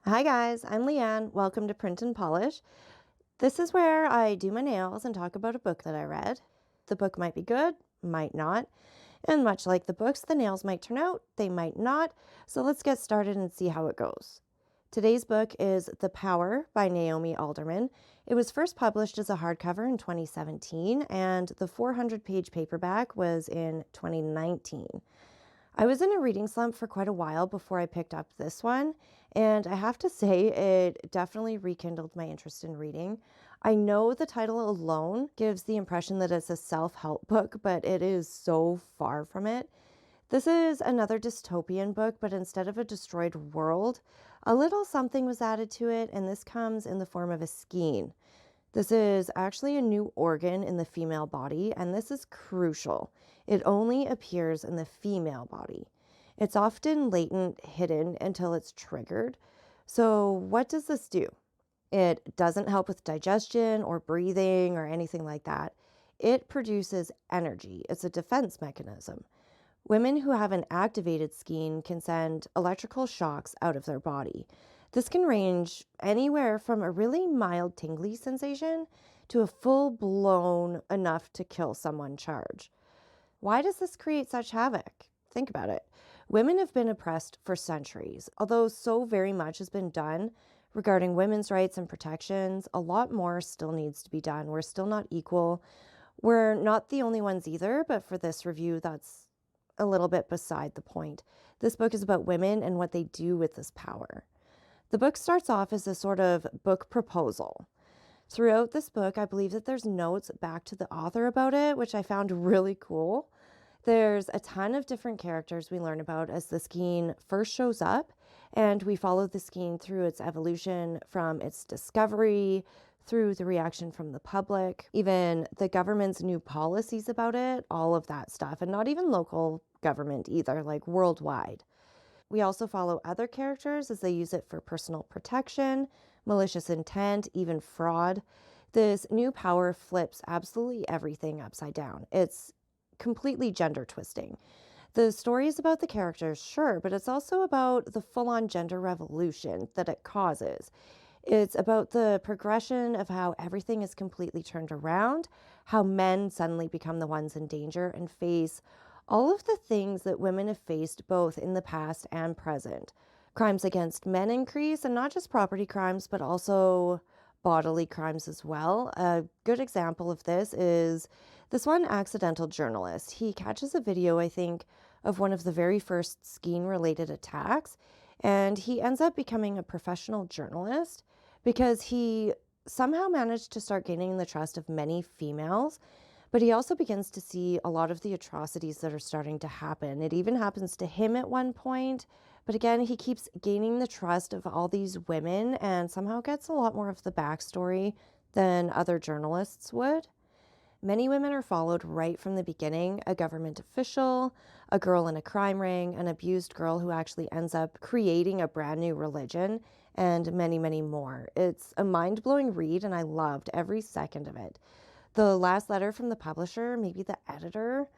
Hi guys, I'm Leanne. Welcome to Print and Polish. This is where I do my nails and talk about a book that I read. The book might be good, might not. And much like the books, the nails might turn out, they might not. So let's get started and see how it goes. Today's book is The Power by Naomi Alderman. It was first published as a hardcover in 2017 and the 400-page paperback was in 2019. I was in a reading slump for quite a while before I picked up this one, and I have to say it definitely rekindled my interest in reading. I know the title alone gives the impression that it's a self-help book, but it is so far from it. This is another dystopian book, but instead of a destroyed world, a little something was added to it, and this comes in the form of a skein. This is actually a new organ in the female body, and this is crucial. It only appears in the female body. It's often latent, hidden until it's triggered. So what does this do? It doesn't help with digestion or breathing or anything like that. It produces energy. It's a defense mechanism. Women who have an activated skein can send electrical shocks out of their body. This can range anywhere from a really mild tingly sensation to a full-blown enough to kill someone charge. Why does this create such havoc? Think about it. Women have been oppressed for centuries. Although so very much has been done regarding women's rights and protections, a lot more still needs to be done. We're still not equal. We're not the only ones either, but for this review, that's a little bit beside the point. This book is about women and what they do with this power. The book starts off as a sort of book proposal. Throughout this book, I believe that there's notes back to the author about it, which I found really cool. There's a ton of different characters we learn about as the skein first shows up, and we follow the skein through its evolution from its discovery, through the reaction from the public, even the government's new policies about it, all of that stuff, and not even local government either, like worldwide. We also follow other characters as they use it for personal protection, malicious intent, even fraud. This new power flips absolutely everything upside down. It's completely gender twisting. The story is about the characters, sure, but it's also about the full-on gender revolution that it causes. It's about the progression of how everything is completely turned around, how men suddenly become the ones in danger and face all of the things that women have faced both in the past and present. Crimes against men increase, and not just property crimes, but also bodily crimes as well. A good example of this is this one accidental journalist. He catches a video, I think, of one of the very first skein-related attacks, and he ends up becoming a professional journalist because he somehow managed to start gaining the trust of many females. But he also begins to see a lot of the atrocities that are starting to happen. It even happens to him at one point. But again, he keeps gaining the trust of all these women and somehow gets a lot more of the backstory than other journalists would. Many women are followed right from the beginning: a government official, a girl in a crime ring, an abused girl who actually ends up creating a brand new religion, and many, many more. It's a mind-blowing read, and I loved every second of it. The last letter from the publisher, maybe the editor,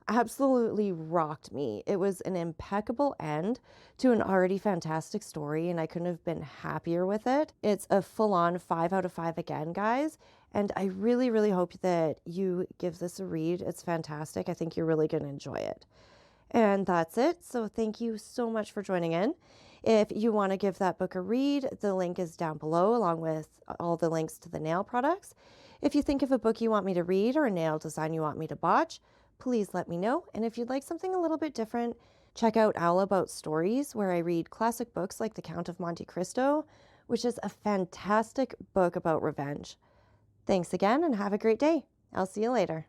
absolutely rocked me. It was an impeccable end to an already fantastic story, and I couldn't have been happier with it. It's a full-on 5 out of 5 again, guys, and I really, really hope that you give this a read. It's fantastic. I think you're really going to enjoy it. And that's it. So thank you so much for joining in. If you want to give that book a read, the link is down below, along with all the links to the nail products. If you think of a book you want me to read or a nail design you want me to botch, please let me know. And if you'd like something a little bit different, check out All About Stories, where I read classic books like The Count of Monte Cristo, which is a fantastic book about revenge. Thanks again and have a great day. I'll see you later.